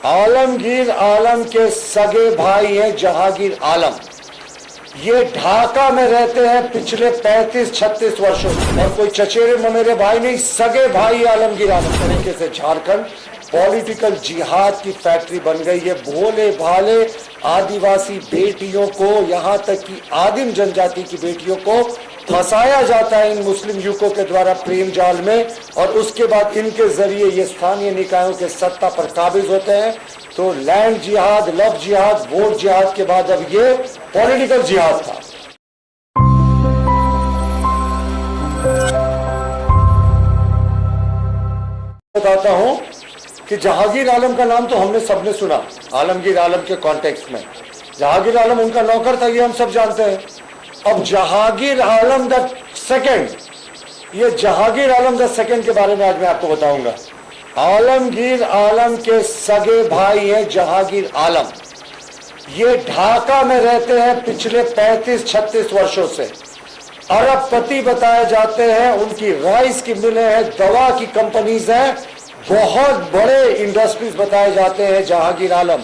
आलमगीर आलम के सगे भाई हैं जहांगीर आलम। ये ढाका में रहते हैं पिछले 35-36 वर्षों से और कोई चचेरे ममेरे भाई नहीं, सगे भाई आलमगीर आलम। तरीके से झारखंड पॉलिटिकल जिहाद की फैक्ट्री बन गई है। भोले भाले आदिवासी बेटियों को, यहां तक कि आदिम जनजाति की बेटियों को फंसाया जाता है इन मुस्लिम युवकों के द्वारा प्रेम जाल में, और उसके बाद इनके जरिए ये स्थानीय निकायों के सत्ता पर काबिज होते हैं। तो लैंड जिहाद, लव जिहाद, वोट जिहाद के बाद अब ये पॉलिटिकल जिहाद था। बताता हूं कि जहांगीर आलम का नाम तो हमने सबने सुना, आलमगीर आलम के कॉन्टेक्स्ट में। जहांगीर आलम उनका नौकर था, ये हम सब जानते हैं। अब जहांगीर आलम द सेकंड, ये जहांगीर आलम द सेकंड के बारे में आज मैं आपको बताऊंगा। आलमगीर आलम के सगे भाई हैं जहांगीर आलम। ये ढाका में रहते हैं पिछले 35-36 वर्षों से। अरबपति बताए जाते हैं, उनकी राइस की मिलें हैं, दवा की कंपनीज हैं, बहुत बड़े इंडस्ट्रीज बताए जाते हैं जहांगीर आलम।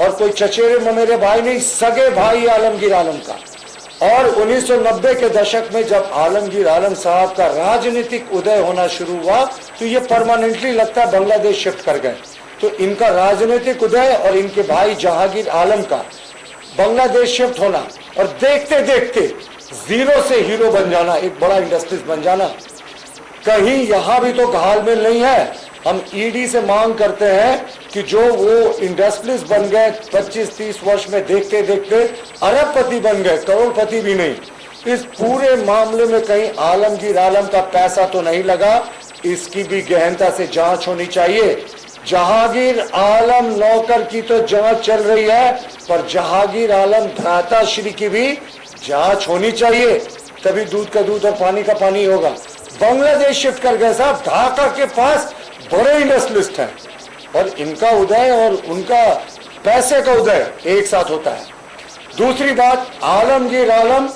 और कोई चचेरे ममेरे भाई नहीं, सगे भाई आलमगीर आलम का। और 1990 के दशक में जब आलमगीर आलम साहब का राजनीतिक उदय होना शुरू हुआ तो ये परमानेंटली लगता है बांग्लादेश शिफ्ट कर गए। तो इनका राजनीतिक उदय और इनके भाई जहांगीर आलम का बांग्लादेश शिफ्ट होना और देखते देखते जीरो से हीरो बन जाना, एक बड़ा इंडस्ट्रीज बन जाना, कहीं यहां भी तो घालमेल नहीं है। हम ईडी से मांग करते हैं कि जो वो इंडस्ट्रीज बन गए 25-30 वर्ष में, देखते देखते अरबपति बन गए, करोड़पति भी नहीं, इस पूरे मामले में कहीं आलमगीर आलम का पैसा तो नहीं लगा। इसकी भी गहनता से जांच होनी चाहिए। जहांगीर आलम नौकर की तो जांच चल रही है, पर जहांगीर आलम भ्राताश्री की भी जांच होनी चाहिए, तभी दूध का दूध और पानी का पानी होगा। बांग्लादेश शिफ्ट कर गए साहब, ढाका के पास बड़े इंडस्ट्रियलिस्ट हैं, और इनका उदय और उनका पैसे का उदय एक साथ होता है। दूसरी बात, आलमगीर आलम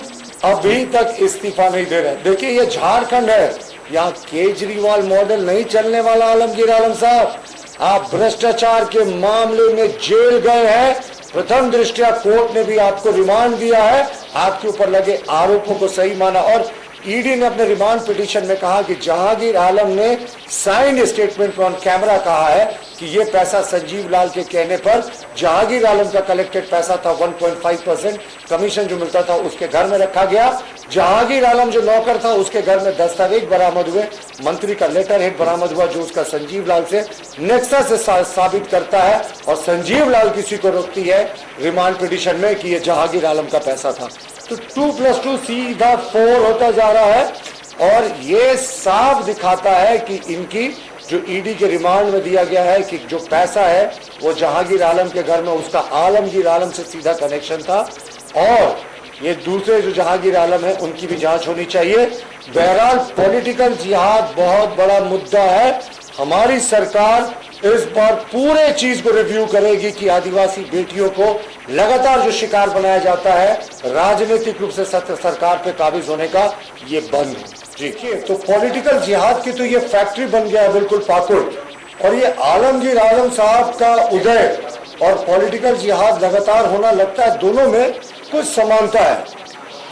अभी तक इस्तीफा नहीं दे रहे। देखिए ये झारखंड है, यहाँ केजरीवाल मॉडल नहीं चलने वाला। आलमगीर आलम साहब, आप भ्रष्टाचार के मामले में जेल गए हैं, प्रथम दृष्टया कोर्ट ने भी आपको रिमांड दिया है, आपके ऊपर लगे आरोपों को सही माना। और ईडी ने अपने रिमांड पिटीशन में कहा कि जहांगीर आलम ने साइन स्टेटमेंट में ऑन कैमरा कहा है कि ये पैसा संजीव लाल के कहने पर जहांगीर आलम का कलेक्टेड पैसा था, 1.5% कमीशन जो मिलता था उसके घर में रखा गया। जहांगीर आलम जो नौकर था उसके घर में दस्तावेज बरामद हुए, मंत्री का लेटर हेड बरामद हुआ जो उसका संजीव लाल से नेक्सा से साबित करता है, और संजीव लाल किसी को रोकती है रिमांड पिटीशन में कि ये जहांगीर आलम का पैसा था। तो 2+2 सीधा 4 होता जा रहा है, और ये साफ दिखाता है कि इनकी जो ईडी के रिमांड में दिया गया है कि जो पैसा है वो जहांगीर आलम के घर में, उसका आलमगीर आलम से सीधा कनेक्शन था। और ये दूसरे जो जहांगीर आलम है उनकी भी जांच होनी चाहिए। बहरहाल पॉलिटिकल जिहाद बहुत बड़ा मुद्दा है। हमारी सरकार इस बार पूरे चीज को रिव्यू करेगी कि आदिवासी बेटियों को लगातार जो शिकार बनाया जाता है राजनीतिक रूप से सरकार पे काबिज होने का, ये बंद है। देखिए तो पॉलिटिकल जिहाद की तो ये फैक्ट्री बन गया है बिल्कुल पाकुड़, और ये आलमगीर आलम साहब का उदय और पॉलिटिकल जिहाद लगातार होना, लगता है दोनों में कुछ समानता है।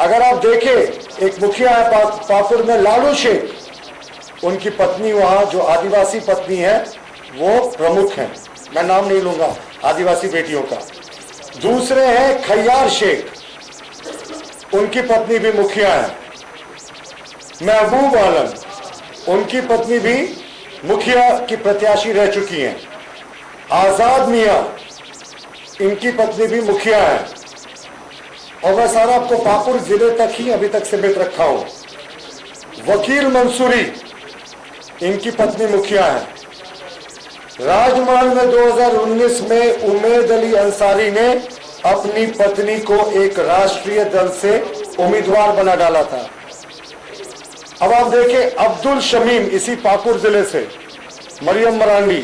अगर आप देखें, एक मुखिया है पाकुड़ में लालू शेख, उनकी पत्नी वहां जो आदिवासी पत्नी है वो प्रमुख है, मैं नाम नहीं लूंगा आदिवासी बेटियों का। दूसरे हैं खैयार शेख, उनकी पत्नी भी मुखिया है। महबूब आलम, उनकी पत्नी भी मुखिया की प्रत्याशी रह चुकी हैं। आजाद मियां, इनकी पत्नी भी मुखिया है। और मैं सारा आपको पाकुड़ जिले तक ही अभी तक सीमित रखा हूं। वकील मंसूरी, इनकी पत्नी मुखिया है। राजमहल में 2019 में उमेद अली अंसारी ने अपनी पत्नी को एक राष्ट्रीय दल से उम्मीदवार बना डाला था। अब आप देखें, अब्दुल शमीम इसी पाकुड़ जिले से, मरियम मरांडी।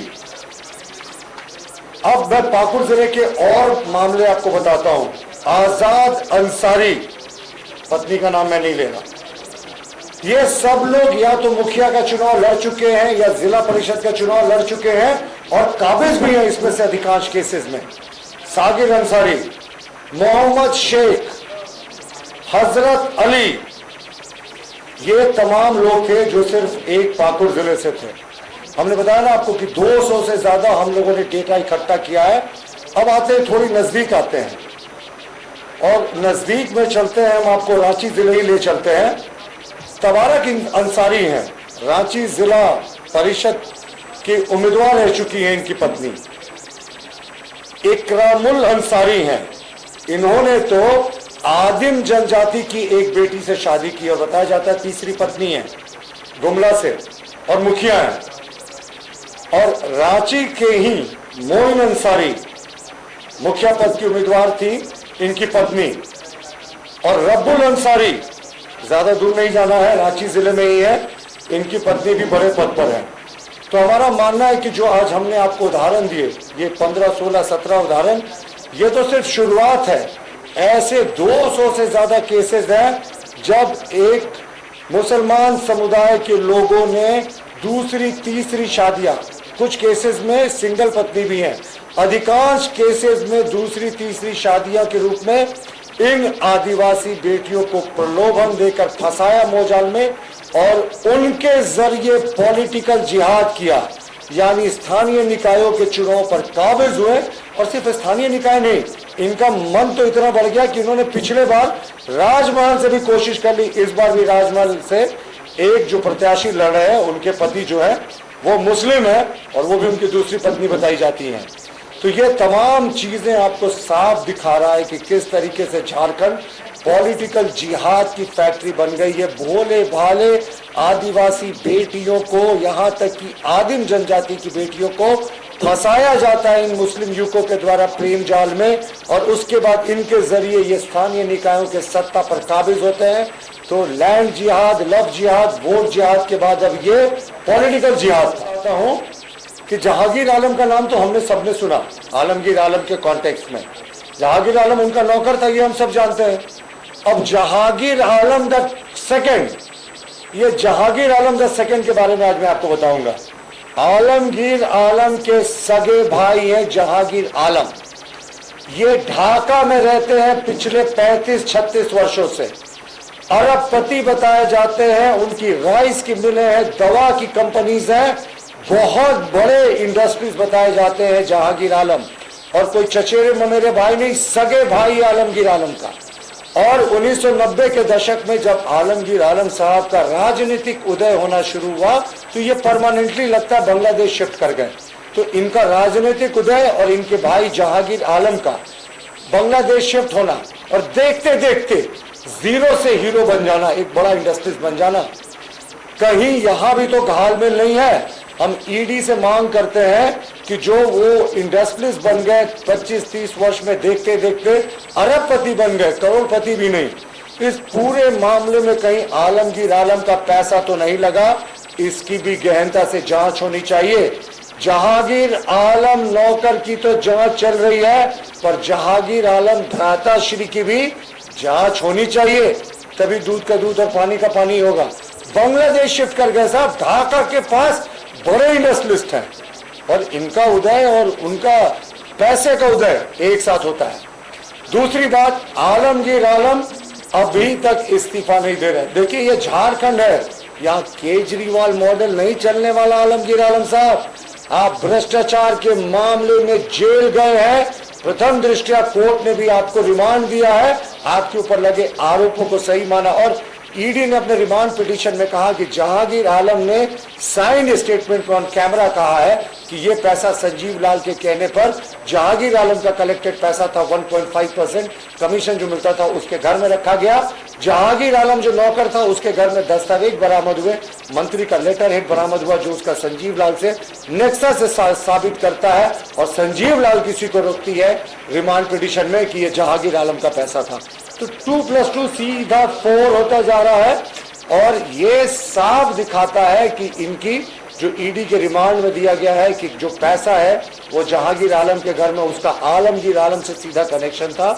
अब मैं पाकुड़ जिले के और मामले आपको बताता हूं। आजाद अंसारी, पत्नी का नाम मैं नहीं ले रहा, ये सब लोग या तो मुखिया का चुनाव लड़ चुके हैं या जिला परिषद का चुनाव लड़ चुके हैं, और काबिज भी है इसमें से अधिकांश केसेस में। सागिर अंसारी, मोहम्मद शेख, हजरत अली, ये तमाम लोग थे जो सिर्फ एक पाकुड़ जिले से थे। हमने बताया ना आपको कि 200 से ज्यादा हम लोगों ने डेटा इकट्ठा किया है। अब आते हैं, थोड़ी नजदीक आते हैं और नजदीक में चलते हैं, हम आपको रांची जिले ही ले चलते हैं। तबारक अंसारी हैं, रांची जिला परिषद के उम्मीदवार रह चुकी हैं इनकी पत्नी। इकरामुल अंसारी हैं, इन्होंने तो आदिम जनजाति की एक बेटी से शादी की और बताया जाता है तीसरी पत्नी है, गुमला से, और मुखिया है। और रांची के ही मोइन अंसारी मुखिया पद की उम्मीदवार थी, इनकी पत्नी। और रब्बुल अंसारी, ज्यादा दूर नहीं जाना है, रांची जिले में ही है, इनकी पत्नी भी बड़े पद पर है। तो हमारा मानना है कि जो आज हमने आपको उदाहरण दिए, ये 15, 16, 17 उदाहरण, ये तो सिर्फ शुरुआत है। ऐसे 200 से ज्यादा केसेस हैं जब एक मुसलमान समुदाय के लोगों ने दूसरी तीसरी शादियां, कुछ केसेस में सिंगल पत्नी भी हैं, अधिकांश केसेस में दूसरी तीसरी शादियां के रूप में इन आदिवासी बेटियों को प्रलोभन देकर फंसाया मोजाल में और उनके जरिए पॉलिटिकल जिहाद किया, यानी स्थानीय निकायों के चुनाव पर काबिज हुए। और सिर्फ स्थानीय निकाय नहीं, इनका मन तो इतना बढ़ गया कि इन्होंने पिछले बार राजमहल से भी कोशिश कर ली, इस बार भी राजमहल से एक जो प्रत्याशी लड़ रहे हैं उनके पति जो है वो मुस्लिम है और वो भी उनकी दूसरी पत्नी बताई जाती है। तो ये तमाम चीजें आपको साफ दिखा रहा है कि किस तरीके से झारखंड पॉलिटिकल जिहाद की फैक्ट्री बन गई है। भोले भाले आदिवासी बेटियों को, यहाँ तक कि आदिम जनजाति की बेटियों को फंसाया जाता है इन मुस्लिम युवकों के द्वारा प्रेम जाल में, और उसके बाद इनके जरिए ये स्थानीय निकायों के सत्ता पर काबिज होते हैं। तो लैंड जिहाद, लव जिहाद, वोट जिहाद के बाद अब ये पॉलिटिकल जिहाद। कहता हूं कि जहांगीर आलम का नाम तो हमने सबने सुना, आलमगीर आलम के कॉन्टेक्स्ट में। जहांगीर आलम उनका नौकर था, ये हम सब जानते हैं। अब जहांगीर आलम द सेकंड, ये जहांगीर आलम द सेकंड के बारे में आज मैं आपको बताऊंगा। आलमगीर आलम के सगे भाई हैं जहांगीर आलम। ये ढाका में रहते हैं पिछले 35-36 वर्षों से। अरबपति बताए जाते हैं, उनकी राइस की मिलें हैं, दवा की कंपनीज हैं, बहुत बड़े इंडस्ट्रीज बताए जाते हैं जहांगीर आलम। और कोई चचेरे ममेरे भाई नहीं, सगे भाई आलमगीर आलम का। और 1990 के दशक में जब आलमगीर आलम साहब का राजनीतिक उदय होना शुरू हुआ तो ये परमानेंटली लगता है बांग्लादेश शिफ्ट कर गए। तो इनका राजनीतिक उदय और इनके भाई जहांगीर आलम का बांग्लादेश शिफ्ट होना और देखते देखते जीरो से हीरो बन जाना, एक बड़ा इंडस्ट्रीज बन जाना, कहीं यहां भी तो घालमेल नहीं है। हम ईडी से मांग करते हैं कि जो वो इंडस्ट्रीज बन गए 25-30 वर्ष में, देखते देखते अरबपति बन गए, करोड़पति भी नहीं। इस पूरे मामले में कहीं आलमगीर आलम का पैसा तो नहीं लगा, इसकी भी गहनता से जांच होनी चाहिए। जहांगीर आलम नौकर की तो जांच चल रही है, पर जहांगीर आलम भ्राताश्री की भी जांच होनी चाहिए, तभी दूध का दूध और पानी का पानी होगा। बांग्लादेश शिफ्ट कर गए साहब, ढाका के पास बड़े इंडस्ट्रियलिस्ट हैं और इनका उदय और उनका पैसे का उदय एक साथ होता है। दूसरी बात, आलमगीर आलम अभी तक इस्तीफा नहीं दे रहे। देखिए ये झारखंड है, यहाँ केजरीवाल मॉडल नहीं चलने वाला आलमगीर आलम साहब। आप भ्रष्टाचार के मामले में जेल गए हैं, प्रथम दृष्टया कोर्ट ने भी आपको रिमांड दिया है, आपके ऊपर लगे आरोपों को सही माना। और ईडी ने अपने रिमांड पिटीशन में कहा कि जहांगीर आलम ने साइंड स्टेटमेंट में ऑन कैमरा कहा है कि ये पैसा संजीव लाल के कहने पर जहांगीर आलम का कलेक्टेड पैसा था, 1.5% कमीशन जो मिलता था उसके घर में रखा गया। जहांगीर आलम जो नौकर था उसके घर में दस्तावेज बरामद हुए, मंत्री का लेटर हेड बरामद हुआ जो उसका संजीव लाल से नेक्सा से साबित करता है, और संजीव लाल किसी को रोकती है रिमांड पिटीशन में कि ये जहांगीर आलम का पैसा था। तो 2+2 सीधा 4 होता जा रहा है, और ये साफ दिखाता है कि इनकी जो ईडी के रिमांड में दिया गया है कि जो पैसा है वो जहांगीर आलम के घर में, उसका आलमगीर आलम से सीधा कनेक्शन था।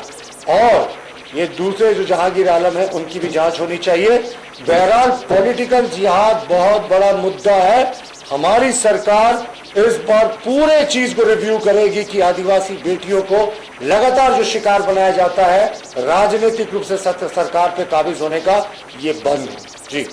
और ये दूसरे जो जहांगीर आलम है उनकी भी जांच होनी चाहिए। बहरहाल पॉलिटिकल जिहाद बहुत बड़ा मुद्दा है। हमारी सरकार इस बार पूरे चीज को रिव्यू करेगी कि आदिवासी बेटियों को लगातार जो शिकार बनाया जाता है राजनीतिक रूप से सरकार पे काबिज होने का, ये बंद हो। जी।